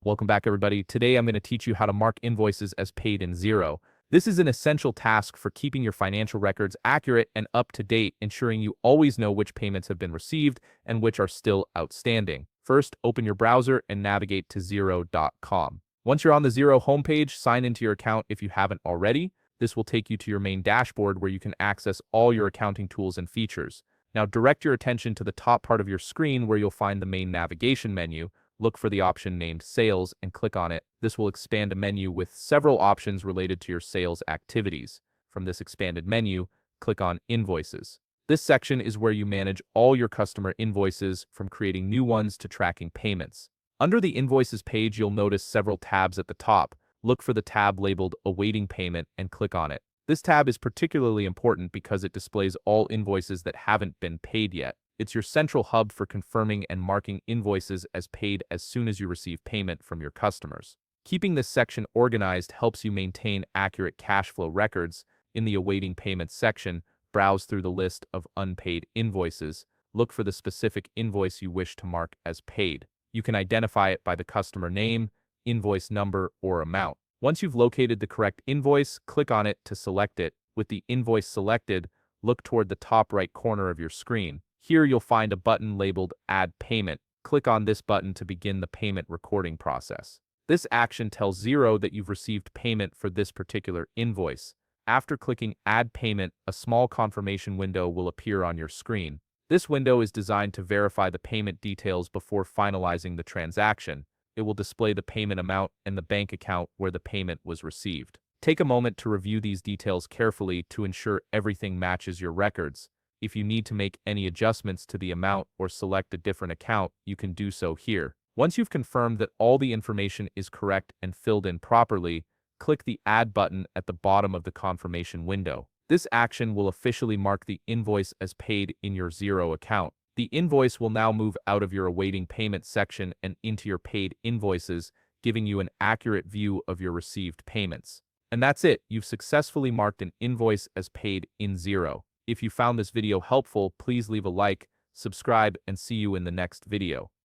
Welcome back, everybody. Today I'm going to teach you how to mark invoices as paid in Xero. This is an essential task for keeping your financial records accurate and up to date, ensuring you always know which payments have been received and which are still outstanding. First, open your browser and navigate to Xero.com. Once you're on the Xero homepage, sign into your account if you haven't already. This will take you to your main dashboard where you can access all your accounting tools and features. Now direct your attention to the top part of your screen where you'll find the main navigation menu. Look for the option named Sales and click on it. This will expand a menu with several options related to your sales activities. From this expanded menu, click on Invoices. This section is where you manage all your customer invoices, from creating new ones to tracking payments. Under the Invoices page, you'll notice several tabs at the top. Look for the tab labeled Awaiting Payment and click on it. This tab is particularly important because it displays all invoices that haven't been paid yet. It's your central hub for confirming and marking invoices as paid as soon as you receive payment from your customers. Keeping this section organized helps you maintain accurate cash flow records. In the Awaiting Payments section, browse through the list of unpaid invoices. Look for the specific invoice you wish to mark as paid. You can identify it by the customer name, invoice number, or amount. Once you've located the correct invoice, click on it to select it. With the invoice selected, look toward the top right corner of your screen. Here you'll find a button labeled Add Payment. Click on this button to begin the payment recording process. This action tells Xero that you've received payment for this particular invoice. After clicking Add Payment, a small confirmation window will appear on your screen. This window is designed to verify the payment details before finalizing the transaction. It will display the payment amount and the bank account where the payment was received. Take a moment to review these details carefully to ensure everything matches your records. If you need to make any adjustments to the amount or select a different account, you can do so here. Once you've confirmed that all the information is correct and filled in properly, click the Add button at the bottom of the confirmation window. This action will officially mark the invoice as paid in your Xero account. The invoice will now move out of your Awaiting Payment section and into your Paid Invoices, giving you an accurate view of your received payments. And that's it. You've successfully marked an invoice as paid in Xero. If you found this video helpful, please leave a like, subscribe, and see you in the next video.